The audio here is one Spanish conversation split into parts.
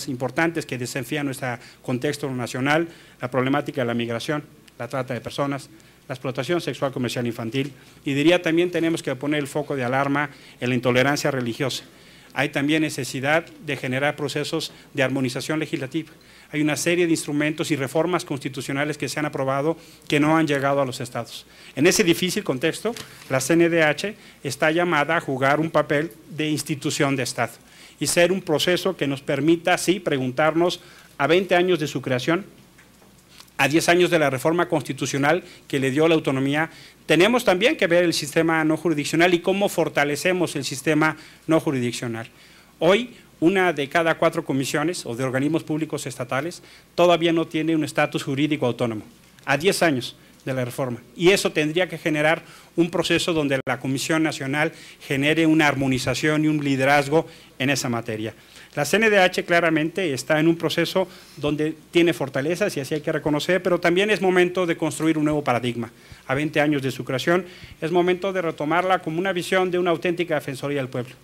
problemas importantes que desafían nuestro contexto nacional, la problemática de la migración, la trata de personas, la explotación sexual comercial infantil, y diría también tenemos que poner el foco de alarma en la intolerancia religiosa. Hay también necesidad de generar procesos de armonización legislativa. Hay una serie de instrumentos y reformas constitucionales que se han aprobado que no han llegado a los estados. En ese difícil contexto, la CNDH está llamada a jugar un papel de institución de Estado y ser un proceso que nos permita, sí, preguntarnos a 20 años de su creación, a 10 años de la reforma constitucional que le dio la autonomía, tenemos también que ver el sistema no jurisdiccional y cómo fortalecemos el sistema no jurisdiccional. Hoy, una de cada 4 comisiones o de organismos públicos estatales todavía no tiene un estatus jurídico autónomo, a 10 años de la reforma. Y eso tendría que generar un proceso donde la Comisión Nacional genere una armonización y un liderazgo en esa materia. La CNDH claramente está en un proceso donde tiene fortalezas y así hay que reconocer, pero también es momento de construir un nuevo paradigma. A 20 años de su creación es momento de retomarla como una visión de una auténtica defensoría del pueblo.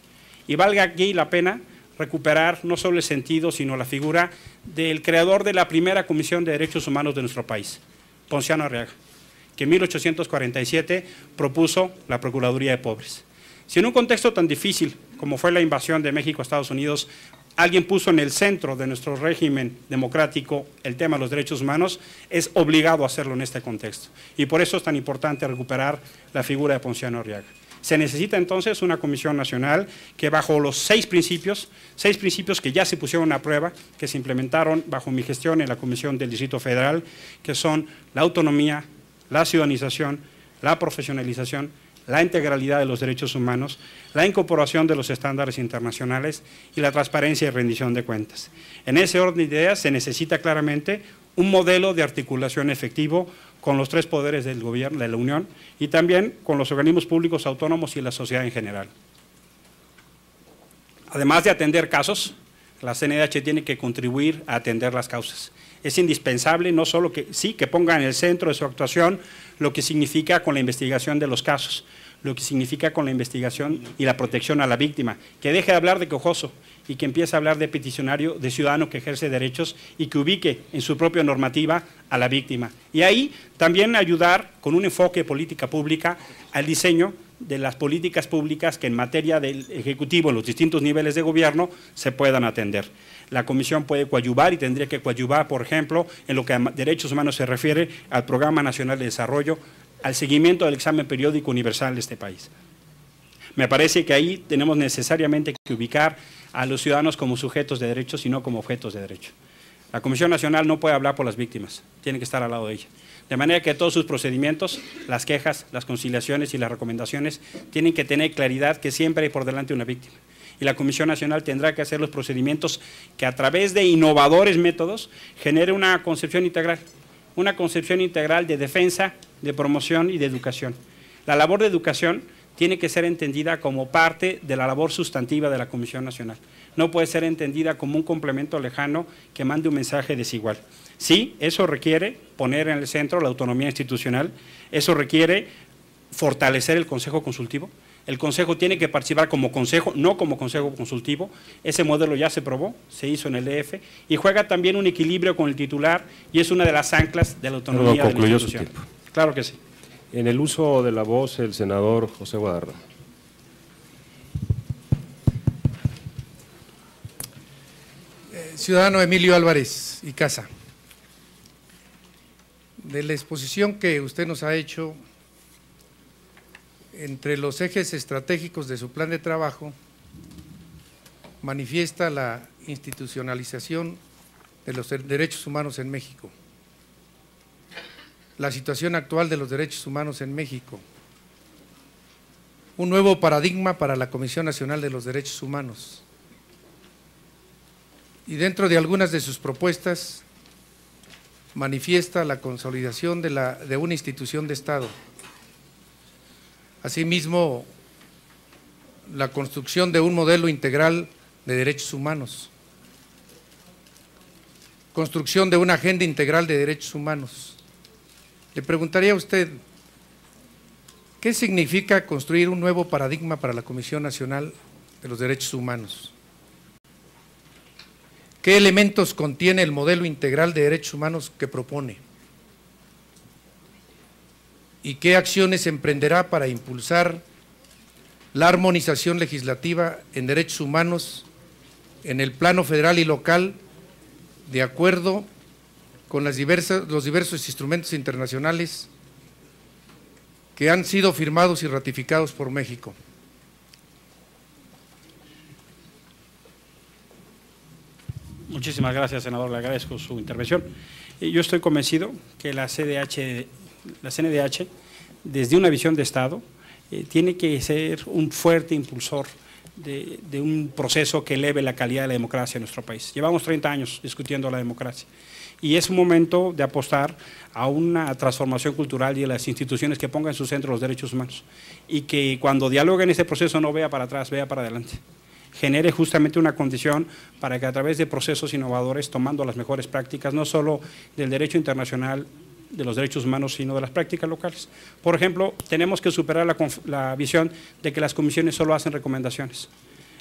Y valga aquí la pena recuperar no solo el sentido, sino la figura del creador de la primera Comisión de Derechos Humanos de nuestro país, Ponciano Arriaga, que en 1847 propuso la Procuraduría de Pobres. Si en un contexto tan difícil como fue la invasión de México a Estados Unidos, alguien puso en el centro de nuestro régimen democrático el tema de los derechos humanos, es obligado a hacerlo en este contexto. Y por eso es tan importante recuperar la figura de Ponciano Arriaga. Se necesita entonces una comisión nacional que bajo los 6 principios que ya se pusieron a prueba, que se implementaron bajo mi gestión en la Comisión del Distrito Federal, que son la autonomía, la ciudadanización, la profesionalización, la integralidad de los derechos humanos, la incorporación de los estándares internacionales y la transparencia y rendición de cuentas. En ese orden de ideas se necesita claramente un modelo de articulación efectivo con los 3 poderes del gobierno, de la Unión, y también con los organismos públicos autónomos y la sociedad en general. Además de atender casos, la CNDH tiene que contribuir a atender las causas. Es indispensable no solo que ponga en el centro de su actuación lo que significa con la investigación de los casos, lo que significa con la investigación y la protección a la víctima, que deje de hablar de quejoso y que empiece a hablar de peticionario, de ciudadano que ejerce derechos y que ubique en su propia normativa a la víctima. Y ahí también ayudar con un enfoque de política pública al diseño de las políticas públicas que en materia del Ejecutivo, en los distintos niveles de gobierno, se puedan atender. La Comisión puede coadyuvar y tendría que coadyuvar, por ejemplo, en lo que a derechos humanos se refiere al Programa Nacional de Desarrollo, al seguimiento del examen periódico universal de este país. Me parece que ahí tenemos necesariamente que ubicar a los ciudadanos como sujetos de derechos y no como objetos de derecho. La Comisión Nacional no puede hablar por las víctimas, tiene que estar al lado de ella. De manera que todos sus procedimientos, las quejas, las conciliaciones y las recomendaciones tienen que tener claridad que siempre hay por delante una víctima. Y la Comisión Nacional tendrá que hacer los procedimientos que a través de innovadores métodos genere una concepción integral de defensa, de promoción y de educación. La labor de educación tiene que ser entendida como parte de la labor sustantiva de la Comisión Nacional. No puede ser entendida como un complemento lejano que mande un mensaje desigual. Sí, eso requiere poner en el centro la autonomía institucional, eso requiere fortalecer el Consejo Consultivo. El Consejo tiene que participar como Consejo, no como Consejo Consultivo. Ese modelo ya se probó, se hizo en el DF y juega también un equilibrio con el titular y es una de las anclas de la autonomía de la institución. Claro que sí. En el uso de la voz, el senador José Guadarrama. Ciudadano Emilio Álvarez y Casa, de la exposición que usted nos ha hecho, entre los ejes estratégicos de su plan de trabajo, manifiesta la institucionalización de los derechos humanos en México, la situación actual de los derechos humanos en México, un nuevo paradigma para la Comisión Nacional de los Derechos Humanos. Y dentro de algunas de sus propuestas manifiesta la consolidación de una institución de Estado. Asimismo, la construcción de un modelo integral de derechos humanos, construcción de una agenda integral de derechos humanos. Le preguntaría a usted, ¿qué significa construir un nuevo paradigma para la Comisión Nacional de los Derechos Humanos? ¿qué elementos contiene el modelo integral de derechos humanos que propone? ¿Y qué acciones emprenderá para impulsar la armonización legislativa en derechos humanos en el plano federal y local, de acuerdo con los diversos instrumentos internacionales que han sido firmados y ratificados por México? Muchísimas gracias, senador, le agradezco su intervención. Yo estoy convencido que la CNDH, desde una visión de Estado, tiene que ser un fuerte impulsor de un proceso que eleve la calidad de la democracia en nuestro país. Llevamos 30 años discutiendo la democracia y es un momento de apostar a una transformación cultural y de las instituciones que pongan en su centro los derechos humanos y que cuando dialogue en ese proceso no vea para atrás, vea para adelante. Genere justamente una condición para que a través de procesos innovadores, tomando las mejores prácticas, no solo del derecho internacional, de los derechos humanos, sino de las prácticas locales. Por ejemplo, tenemos que superar la visión de que las comisiones solo hacen recomendaciones.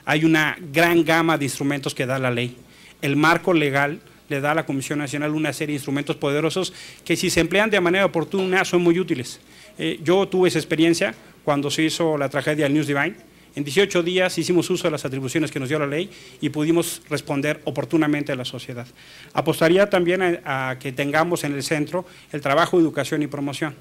Hay una gran gama de instrumentos que da la ley. El marco legal le da a la Comisión Nacional una serie de instrumentos poderosos que, si se emplean de manera oportuna, son muy útiles. Yo tuve esa experiencia cuando se hizo la tragedia del News Divine. En 18 días hicimos uso de las atribuciones que nos dio la ley y pudimos responder oportunamente a la sociedad. Apostaría también a que tengamos en el centro el trabajo de educación y promoción.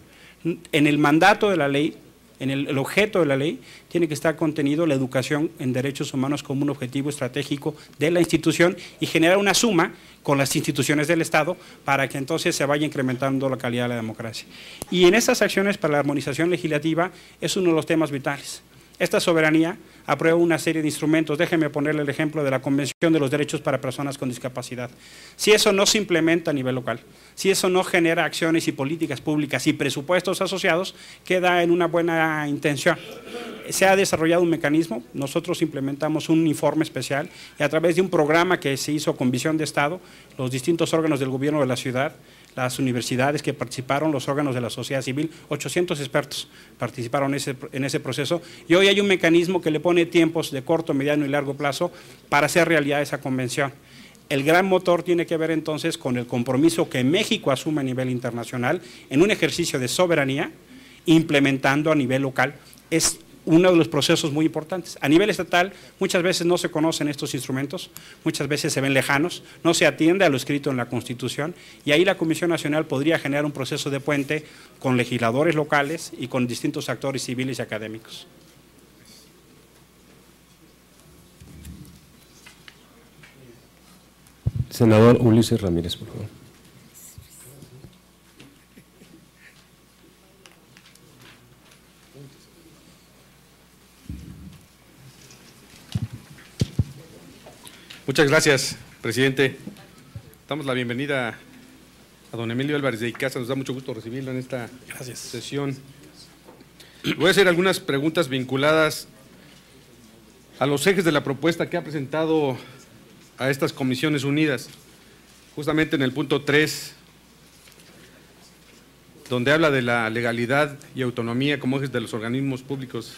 En el mandato de la ley, en el objeto de la ley, tiene que estar contenido la educación en derechos humanos como un objetivo estratégico de la institución y generar una suma con las instituciones del Estado para que entonces se vaya incrementando la calidad de la democracia. Y en estas acciones para la armonización legislativa es uno de los temas vitales. Esta soberanía aprueba una serie de instrumentos. Déjenme ponerle el ejemplo de la Convención de los Derechos para Personas con Discapacidad. Si eso no se implementa a nivel local, si eso no genera acciones y políticas públicas y presupuestos asociados, queda en una buena intención. Se ha desarrollado un mecanismo, nosotros implementamos un informe especial y a través de un programa que se hizo con visión de Estado, los distintos órganos del gobierno de la ciudad, las universidades que participaron, los órganos de la sociedad civil, 800 expertos participaron en ese proceso y hoy hay un mecanismo que le pone tiempos de corto, mediano y largo plazo para hacer realidad esa convención. El gran motor tiene que ver entonces con el compromiso que México asume a nivel internacional en un ejercicio de soberanía, implementando a nivel local. Es uno de los procesos muy importantes. A nivel estatal muchas veces no se conocen estos instrumentos, muchas veces se ven lejanos, no se atiende a lo escrito en la Constitución y ahí la Comisión Nacional podría generar un proceso de puente con legisladores locales y con distintos actores civiles y académicos. Senador Ulises Ramírez, por favor. Muchas gracias, presidente. Damos la bienvenida a don Emilio Álvarez de Icaza. Nos da mucho gusto recibirlo en esta sesión. Voy a hacer algunas preguntas vinculadas a los ejes de la propuesta que ha presentado a estas comisiones unidas. Justamente en el punto 3, donde habla de la legalidad y autonomía como ejes de los organismos públicos